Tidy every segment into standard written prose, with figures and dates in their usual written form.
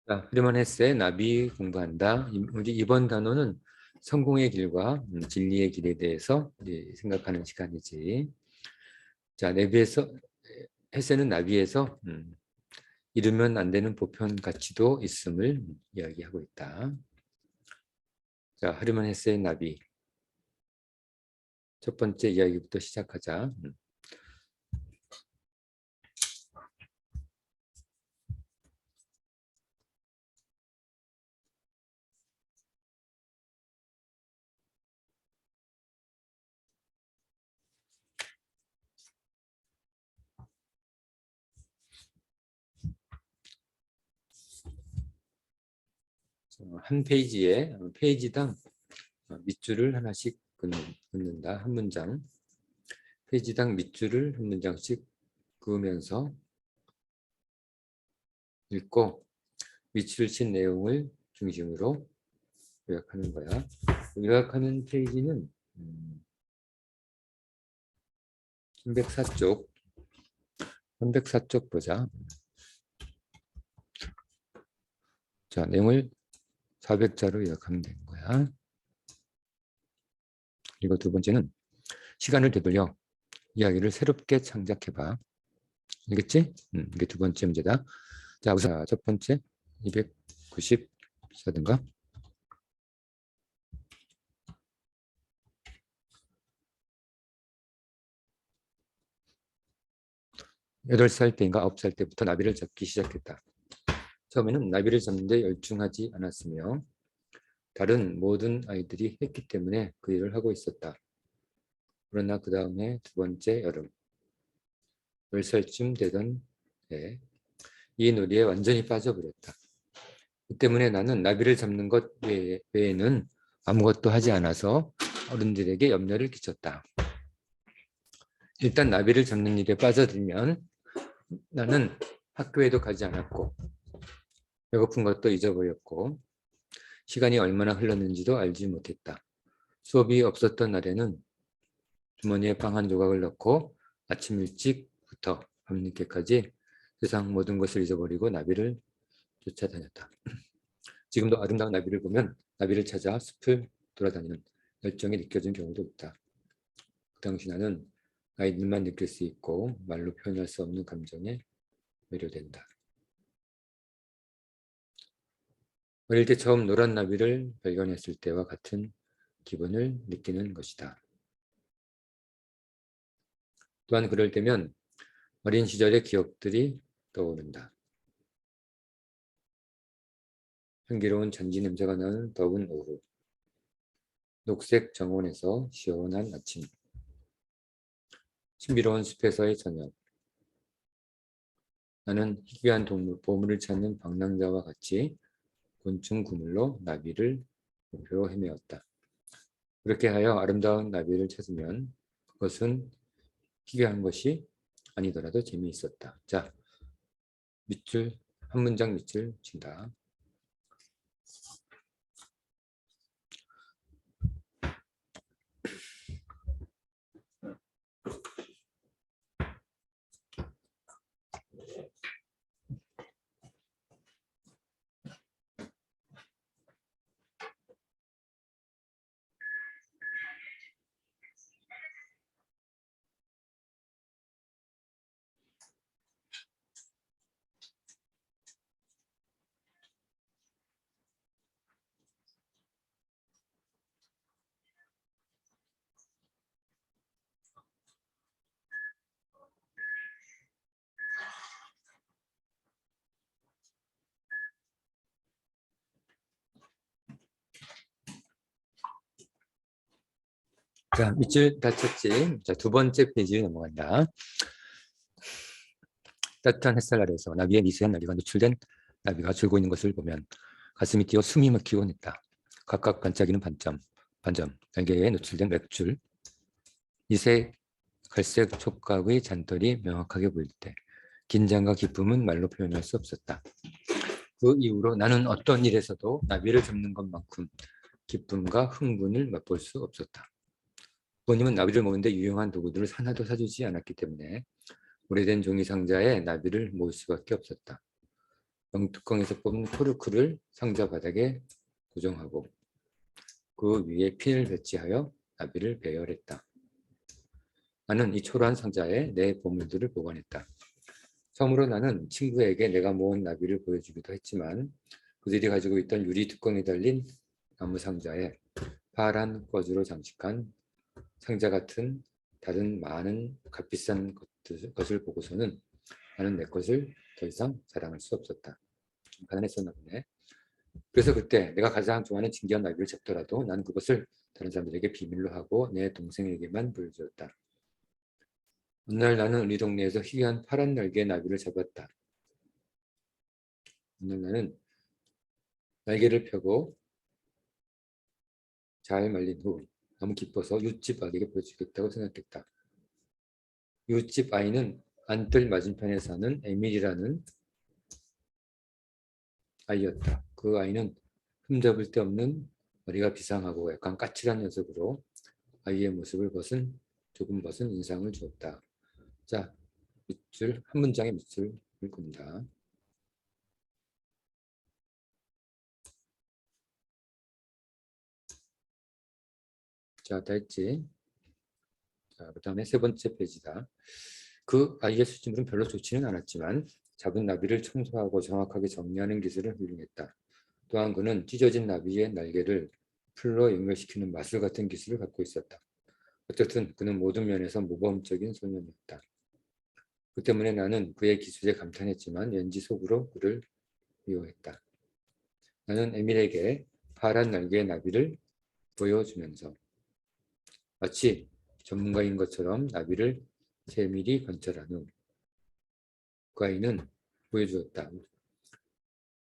자, 프리먼 헤스의 나비 공부한다. 우리 이번 단어는 성공의 길과 진리의 길에 대해서 이제 생각하는 시간이지. 자, 헤세는 나비에서 잃으면 안 되는 보편 가치도 있음을 이야기하고 있다. 자, 프리먼 헤세의 나비. 첫 번째 이야기부터 시작하자. 한 페이지에 페이지당 밑줄을 하나씩 긋는다. 한 문장. 페이지당 밑줄을 한 문장씩 그으면서 읽고 밑줄 친 내용을 중심으로 요약하는 거야. 요약하는 페이지는 304쪽 304쪽 보자. 자, 내용을 400자로 요약하면 되는 거야. 그리고 두 번째는 시간을 되돌려 이야기를 새롭게 창작해봐. 알겠지? 이게 두 번째 문제다. 자, 우선 첫 번째 294든가 8살 때인가 9살 때부터 나비를 잡기 시작했다. 처음에는 나비를 잡는데 열중하지 않았으며 다른 모든 아이들이 했기 때문에 그 일을 하고 있었다. 그러나 그 다음에 두 번째 여름 10살쯤 되던 해 이 놀이에 완전히 빠져버렸다. 이 때문에 나는 나비를 잡는 것 외에는 아무것도 하지 않아서 어른들에게 염려를 끼쳤다. 일단 나비를 잡는 일에 빠져들면 나는 학교에도 가지 않았고 배고픈 것도 잊어버렸고 시간이 얼마나 흘렀는지도 알지 못했다. 수업이 없었던 날에는 주머니에 빵 한 조각을 넣고 아침 일찍부터 밤늦게까지 세상 모든 것을 잊어버리고 나비를 쫓아다녔다. 지금도 아름다운 나비를 보면 나비를 찾아 숲을 돌아다니는 열정이 느껴진 경우도 있다. 그 당시 나는 아이들만 느낄 수 있고 말로 표현할 수 없는 감정에 매료된다. 어릴 때 처음 노란 나비를 발견했을 때와 같은 기분을 느끼는 것이다. 또한 그럴 때면 어린 시절의 기억들이 떠오른다. 향기로운 잔디 냄새가 나는 더운 오후, 녹색 정원에서 시원한 아침, 신비로운 숲에서의 저녁. 나는 희귀한 보물을 찾는 방랑자와 같이 곤충 그물로 나비를 목표로 헤매었다. 그렇게 하여 아름다운 나비를 찾으면 그것은 희귀한 것이 아니더라도 재미있었다. 자, 밑줄, 한 문장 밑줄 친다. 자, 밑줄 다 쳤지. 자, 두 번째 페이지에 넘어간다. 따뜻한 햇살 아래에서 나비의 미세한 날개가 노출된 나비가 줄고 있는 것을 보면 가슴이 뛰어 숨이 막히곤 했다. 각각 반짝이는 반점, 날개에 노출된 맥줄, 미세 갈색 촉각의 잔털이 명확하게 보일 때 긴장과 기쁨은 말로 표현할 수 없었다. 그 이후로 나는 어떤 일에서도 나비를 잡는 것만큼 기쁨과 흥분을 맛볼 수 없었다. 부모님은 나비를 모으는데 유용한 도구들을 하나도 사주지 않았기 때문에 오래된 종이 상자에 나비를 모을 수밖에 없었다. 병뚜껑에서 뽑은 코르크를 상자 바닥에 고정하고 그 위에 핀을 배치하여 나비를 배열했다. 나는 이 초라한 상자에 내 보물들을 보관했다. 처음으로 나는 친구에게 내가 모은 나비를 보여주기도 했지만 그들이 가지고 있던 유리 뚜껑에 달린 나무 상자에 파란 꺼즈로 장식한 상자 같은 다른 많은 값비싼 것을 보고서는 나는 내 것을 더 이상 자랑할 수 없었다. 가난했었나 보네. 그래서 그때 내가 가장 좋아하는 진귀한 나비를 잡더라도 난 그것을 다른 사람들에게 비밀로 하고 내 동생에게만 보여주었다. 어느 날 나는 우리 동네에서 희귀한 파란 날개의 나비를 잡았다. 어느 날 나는 날개를 펴고 잘 말린 후 너무 기뻐서 이웃집 아이에게 보여주겠다고 생각했다. 이웃집 아이는 안뜰 맞은편에 사는 에밀이라는 아이였다. 그 아이는 흠잡을 데 없는 머리가 비상하고 약간 까칠한 녀석으로 아이의 모습을 조금 벗은 인상을 주었다. 자, 밑줄, 한 문장의 밑줄을 긋는다. 자, 다 했지? 자, 그 다음에 세 번째 페이지다. 그 아이의 수준은 별로 좋지는 않았지만 잡은 나비를 청소하고 정확하게 정리하는 기술을 훌륭했다. 또한 그는 찢어진 나비의 날개를 풀로 연결시키는 마술 같은 기술을 갖고 있었다. 어쨌든 그는 모든 면에서 모범적인 소년이었다. 그 때문에 나는 그의 기술에 감탄했지만 왠지 속으로 그를 미워했다. 나는 에밀에게 파란 날개의 나비를 보여주면서 마치 전문가인 것처럼 나비를 세밀히 관찰한 후 그 아이는 보여주었다.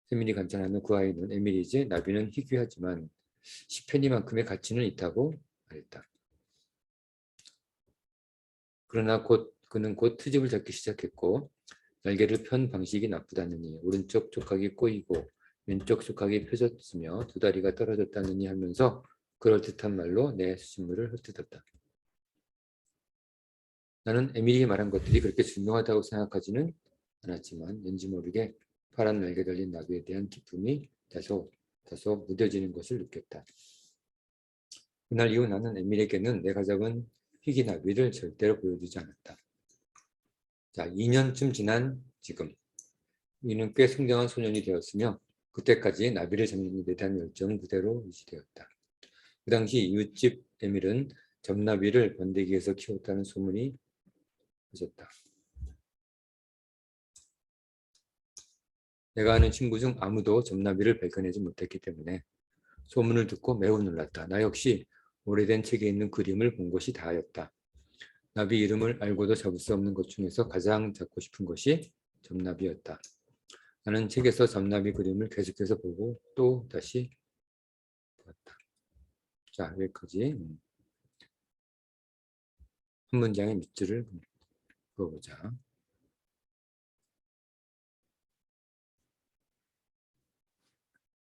세밀히 관찰한 후 그 아이는 에밀이지 나비는 희귀하지만 10페니만큼의 가치는 있다고 말했다. 그러나 그는 곧 트집을 잡기 시작했고 날개를 편 방식이 나쁘다느니 오른쪽 촉각이 꼬이고 왼쪽 촉각이 펴졌으며 두 다리가 떨어졌다느니 하면서 그럴듯한 말로 내 수신물을 흩어졌다. 나는 에밀이 말한 것들이 그렇게 중요하다고 생각하지는 않았지만 왠지 모르게 파란 날개 달린 나비에 대한 기쁨이 다소 무뎌지는 것을 느꼈다. 그날 이후 나는 에밀에게는 내가 잡은 희귀 나비를 절대로 보여주지 않았다. 자, 2년쯤 지난 지금 이는 꽤 성장한 소년이 되었으며 그때까지 나비를 잡는 데 대한 열정은 그대로 유지되었다. 그 당시 이웃집 에밀은 점나비를 번데기에서 키웠다는 소문이 퍼졌다. 내가 아는 친구 중 아무도 점나비를 발견하지 못했기 때문에 소문을 듣고 매우 놀랐다. 나 역시 오래된 책에 있는 그림을 본 것이 다였다. 나비 이름을 알고도 잡을 수 없는 것 중에서 가장 잡고 싶은 것이 점나비였다. 나는 책에서 점나비 그림을 계속해서 보고 또 다시 보았다. 자, 여기까지 한 문장의 밑줄을 그어보자.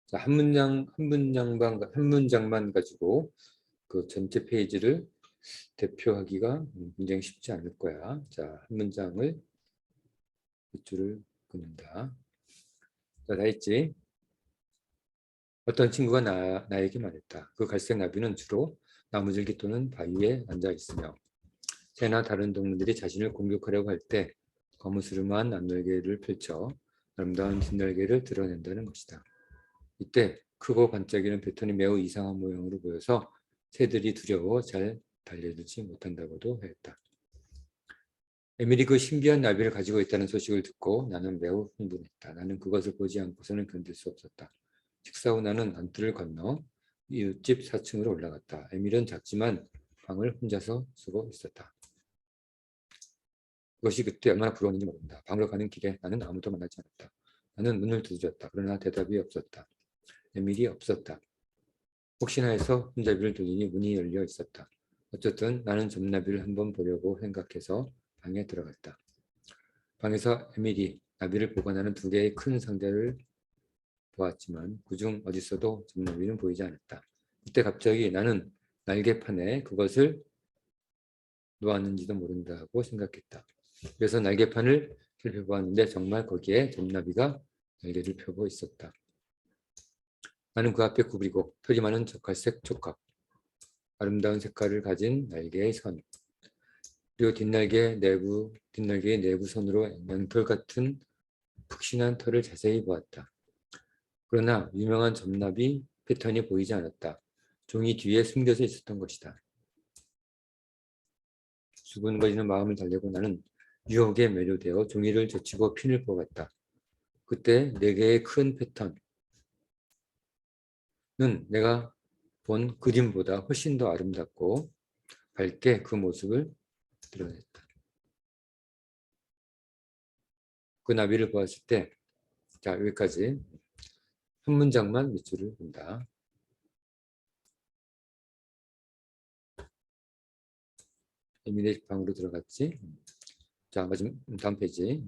자, 한 문장만 가지고 그 전체 페이지를 대표하기가 굉장히 쉽지 않을 거야. 자, 한 문장을 밑줄을 긋는다. 자, 다 했지? 어떤 친구가 나에게 말했다. 그 갈색 나비는 주로 나무줄기 또는 바위에 앉아 있으며 새나 다른 동물들이 자신을 공격하려고 할 때 거무스름한 앞날개를 펼쳐 아름다운 뒷날개를 드러낸다는 것이다. 이때 크고 반짝이는 패턴이 매우 이상한 모양으로 보여서 새들이 두려워 잘 달려들지 못한다고도 했다. 에밀이 그 신비한 나비를 가지고 있다는 소식을 듣고 나는 매우 흥분했다. 나는 그것을 보지 않고서는 견딜 수 없었다. 식사 후 나는 안뜰을 건너 이웃집 4층으로 올라갔다. 에밀은 작지만 방을 혼자서 쓰고 있었다. 그것이 그때 얼마나 부러웠는지 모른다. 방으로 가는 길에 나는 아무도 만나지 않았다. 나는 문을 두드렸다. 그러나 대답이 없었다. 에밀이 없었다. 혹시나 해서 손잡이를 돌리니 문이 열려 있었다. 어쨌든 나는 점나비를 한번 보려고 생각해서 방에 들어갔다. 방에서 에밀이 나비를 보관하는 2개의 큰 상자를 보았지만 그중 어디서도 점나비는 보이지 않았다. 그때 갑자기 나는 날개판에 그것을 놓았는지도 모른다고 생각했다. 그래서 날개판을 살펴보았는데 정말 거기에 점나비가 날개를 펴고 있었다. 나는 그 앞에 구부리고 털이 많은 적갈색 촉각, 아름다운 색깔을 가진 날개의 선, 그리고 뒷날개의 내부 선으로 양털 같은 푹신한 털을 자세히 보았다. 그러나 유명한 점납이 패턴이 보이지 않았다. 종이 뒤에 숨겨져 있었던 것이다. 수근거리는 마음을 달래고 나는 유혹에 매료되어 종이를 젖히고 핀을 뽑았다. 그때 4개의 큰 패턴은 내가 본 그림보다 훨씬 더 아름답고 밝게 그 모습을 드러냈다. 그 나비를 보았을 때, 자, 여기까지 한 문장만 밑줄을 본다. 에밀의 방으로 들어갔지. 자, 다음 페이지.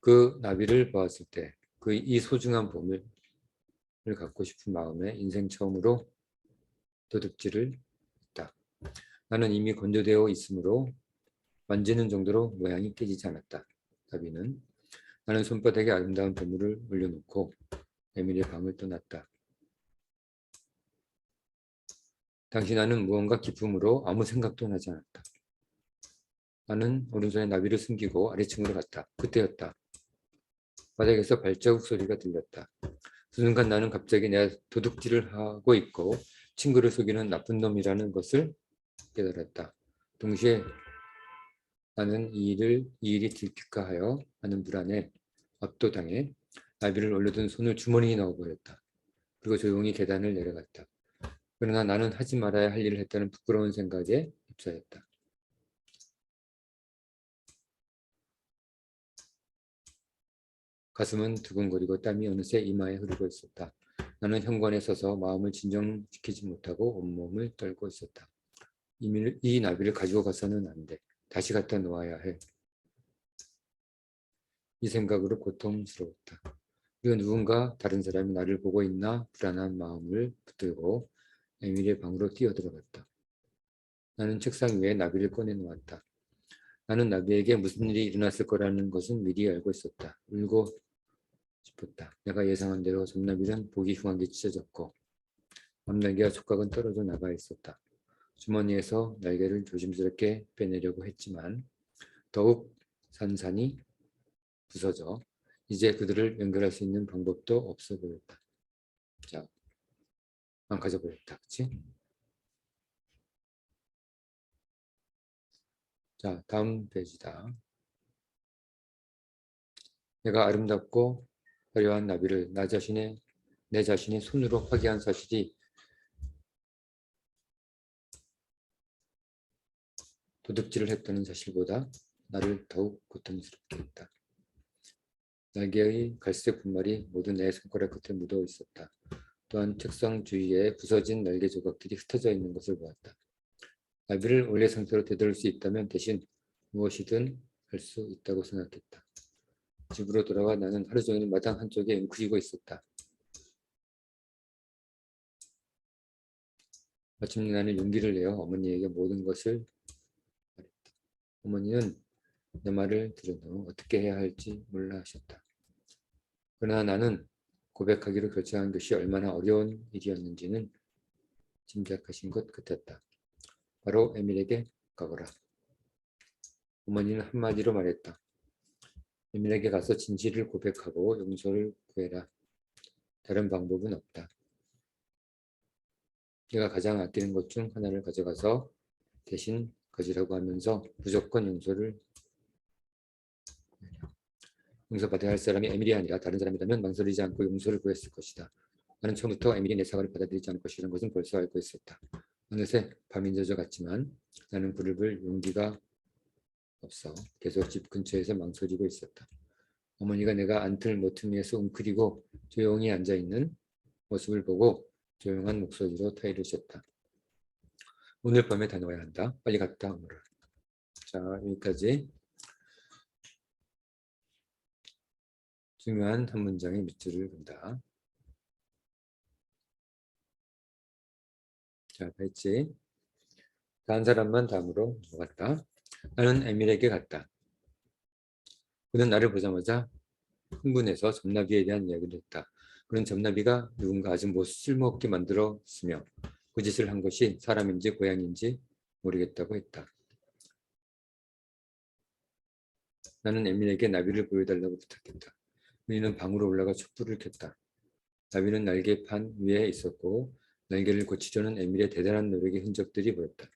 그 나비를 보았을 때, 이 소중한 보물을 갖고 싶은 마음에 인생 처음으로 도둑질을 했다. 나는 이미 건조되어 있으므로 만지는 정도로 모양이 깨지지 않았다. 나비는 나는 손바닥에 아름다운 보물을 올려놓고 에밀의 방을 떠났다. 당시 나는 무언가 기쁨으로 아무 생각도 나지 않았다. 나는 오른손에 나비를 숨기고 아래층으로 갔다. 그때였다. 바닥에서 발자국 소리가 들렸다. 그 순간 나는 갑자기 내가 도둑질을 하고 있고 친구를 속이는 나쁜 놈이라는 것을 깨달았다. 동시에 나는 이 일이 들킬까 하여 하는 불안에 압도당해 나비를 올려둔 손을 주머니에 넣어버렸다. 그리고 조용히 계단을 내려갔다. 그러나 나는 하지 말아야 할 일을 했다는 부끄러운 생각에 휩싸였다. 가슴은 두근거리고 땀이 어느새 이마에 흐르고 있었다. 나는 현관에 서서 마음을 진정시키지 못하고 온몸을 떨고 있었다. 이 나비를 가지고 가서는 안 돼. 다시 갖다 놓아야 해. 이 생각으로 고통스러웠다. 그리고 누군가 다른 사람이 나를 보고 있나 불안한 마음을 붙들고 에밀의 방으로 뛰어들어갔다. 나는 책상 위에 나비를 꺼내놓았다. 나는 나비에게 무슨 일이 일어났을 거라는 것은 미리 알고 있었다. 울고 싶었다. 내가 예상한 대로 점나비는 보기 흉하게 찢어졌고 앞날개와 촉각은 떨어져 나가 있었다. 주머니에서 날개를 조심스럽게 빼내려고 했지만 더욱 산산이 부서져 이제 그들을 연결할 수 있는 방법도 없어 보였다. 자, 망가져 버렸다. 그치? 자, 다음 페이지다. 내가 아름답고 화려한 나비를 내 자신의 손으로 파괴한 사실이 도둑질을 했다는 사실보다 나를 더욱 고통스럽게 했다. 날개의 갈색 분말이 모두 내 손가락 끝에 묻어 있었다. 또한 책상 주위에 부서진 날개 조각들이 흩어져 있는 것을 보았다. 나비를 원래 상태로 되돌릴 수 있다면 대신 무엇이든 할 수 있다고 생각했다. 집으로 돌아와 나는 하루 종일 마당 한쪽에 웅크리고 있었다. 마침내 나는 용기를 내어 어머니에게 모든 것을 말했다. 어머니는 내 말을 들은 후 어떻게 해야 할지 몰라 하셨다. 그러나 나는 고백하기로 결정한 것이 얼마나 어려운 일이었는지는 짐작하신 것 같았다. 바로 에밀에게 가거라. 어머니는 한마디로 말했다. 에밀에게 가서 진실을 고백하고 용서를 구해라. 다른 방법은 없다. 네가 가장 아끼는 것 중 하나를 가져가서 대신 가지라고 하면서 무조건 용서받아야 할 사람이 에밀이 아니라 다른 사람이라면 망설이지 않고 용서를 구했을 것이다. 나는 처음부터 에밀이 내 사과를 받아들이지 않을 것이라는 것은 벌써 알고 있었다. 어느새 밤이 늦어갔지만 나는 불을 불 용기가 없어 계속 집 근처에서 망설이고 있었다. 어머니가 내가 안틀 모퉁이에서 웅크리고 조용히 앉아있는 모습을 보고 조용한 목소리로 타이르셨다. 오늘 밤에 다녀와야 한다. 빨리 갔다 오너라. 자, 여기까지 중요한 한 문장의 밑줄을 본다. 자, 했지. 다른 사람만 다음으로 넘어갔다. 나는 에밀에게 갔다. 그는 나를 보자마자 흥분해서 점나비에 대한 이야기를 했다. 그런 점나비가 누군가 아주 쓸모없게 만들었으며 그 짓을 한 것이 사람인지 고양인지 모르겠다고 했다. 나는 에밀에게 나비를 보여달라고 부탁했다. 그이는 방으로 올라가 촛불을 켰다. 나비는 날개판 위에 있었고 날개를 고치려는 에밀의 대단한 노력의 흔적들이 보였다.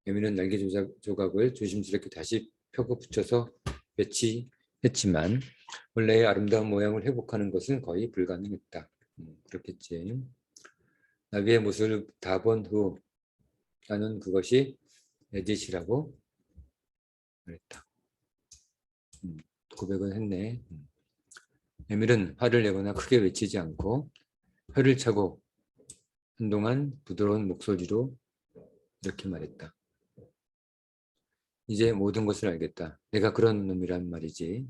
에밀은 날개 조각을 조심스럽게 다시 펴고 붙여서 배치했지만 원래의 아름다운 모양을 회복하는 것은 거의 불가능했다. 그렇겠지. 나비의 모습을 다 본 후 나는 그것이 내 짓이라고 말했다. 고백을 했네. 에밀은 화를 내거나 크게 외치지 않고 혀를 차고 한동안 부드러운 목소리로 이렇게 말했다. 이제 모든 것을 알겠다. 내가 그런 놈이란 말이지.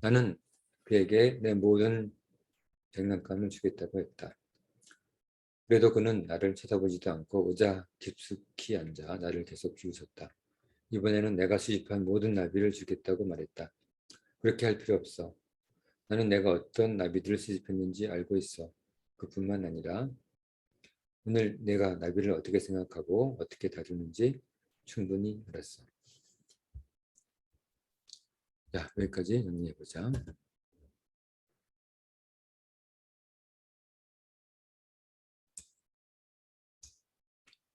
나는 그에게 내 모든 장난감을 주겠다고 했다. 그래도 그는 나를 쳐다보지도 않고 의자 깊숙이 앉아 나를 계속 비웃었다. 이번에는 내가 수집한 모든 나비를 주겠다고 말했다. 그렇게 할 필요 없어. 나는 내가 어떤 나비들을 수집했는지 알고 있어. 그뿐만 아니라 오늘 내가 나비를 어떻게 생각하고 어떻게 다루는지 충분히 알았어. 자, 여기까지 정리해보자.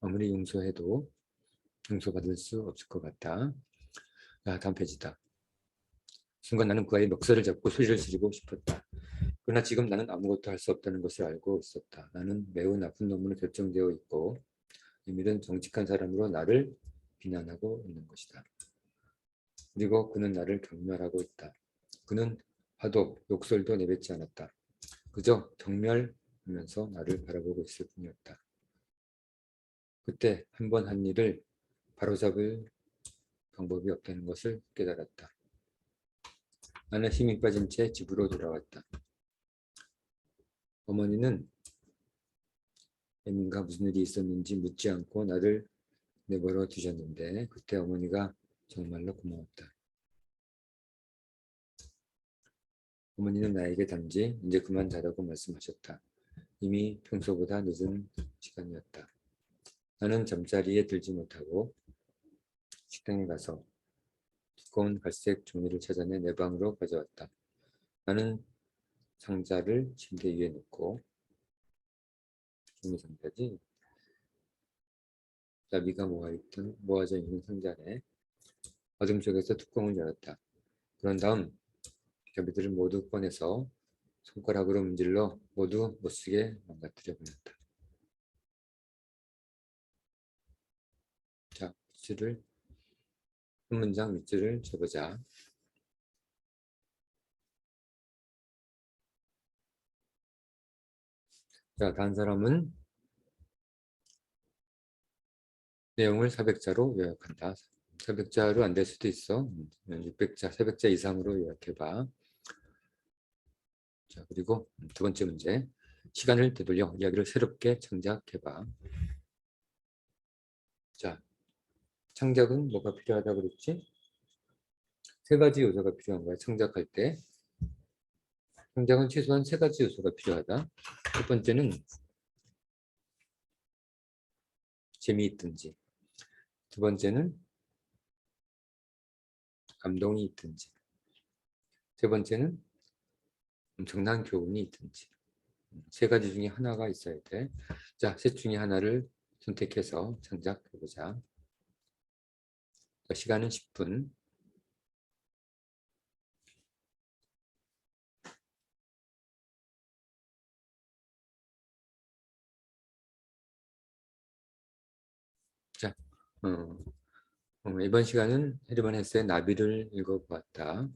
아무리 용서해도 용서받을 수 없을 것 같다. 자, 다음 페이지다. 순간 나는 그 아이의 멱살을 잡고 소리를 지르고 싶었다. 그러나 지금 나는 아무것도 할 수 없다는 것을 알고 있었다. 나는 매우 나쁜 놈으로 결정되어 있고 에밀은 정직한 사람으로 나를 비난하고 있는 것이다. 그리고 그는 나를 경멸하고 있다. 그는 화도 욕설도 내뱉지 않았다. 그저 경멸하면서 나를 바라보고 있을 뿐이었다. 그때 한 번 한 일을 바로잡을 방법이 없다는 것을 깨달았다. 나는 힘이 빠진 채 집으로 돌아왔다. 어머니는 에밀과 무슨 일이 있었는지 묻지 않고 나를 내버려 두셨는데 그때 어머니가 정말로 고마웠다. 어머니는 나에게 단지 이제 그만 자라고 말씀하셨다. 이미 평소보다 늦은 시간이었다. 나는 잠자리에 들지 못하고 식당에 가서 두꺼운 갈색 종이를 찾아내 내 방으로 가져왔다. 나는 상자를 침대 위에 놓고 종이 상자지 나비가 모아져 있는 상자에 어둠 속에서 뚜껑을 열었다. 그런 다음 나비들을 모두 꺼내서 손가락으로 문질러 모두 못쓰게 망가뜨려 버렸다. 자, 한 문장 밑줄을 쳐보자. 자, 다른 사람은 내용을 400자로 요약한다. 400자로 안 될 수도 있어. 600자, 400자 이상으로 요약해봐. 자, 그리고 두 번째 문제. 시간을 되돌려 이야기를 새롭게 창작해봐. 자, 창작은 뭐가 필요하다고 그랬지? 세 가지 요소가 필요한 거야. 창작할 때. 창작은 최소한 세 가지 요소가 필요하다. 첫 번째는 재미있든지, 두 번째는 감동이 있든지, 세 번째는 엄청난 교훈이 있든지. 세 가지 중에 하나가 있어야 돼. 자, 셋 중에 하나를 선택해서 창작해보자. 자, 시간은 10분. 자, 이번 시간은 헤르만 헤세의 나비를 읽어보았다.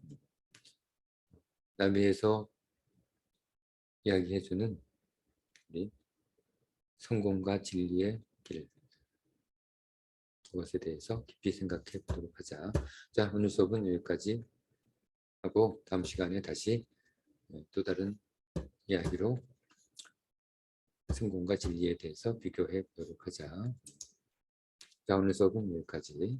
나비에서 이야기해주는 우리 성공과 진리의 길, 그것에 대해서 깊이 생각해 보도록 하자. 자, 오늘 수업은 여기까지 하고 다음 시간에 다시 또 다른 이야기로 성공과 진리에 대해서 비교해 보도록 하자. 자, 오늘 수업은 여기까지.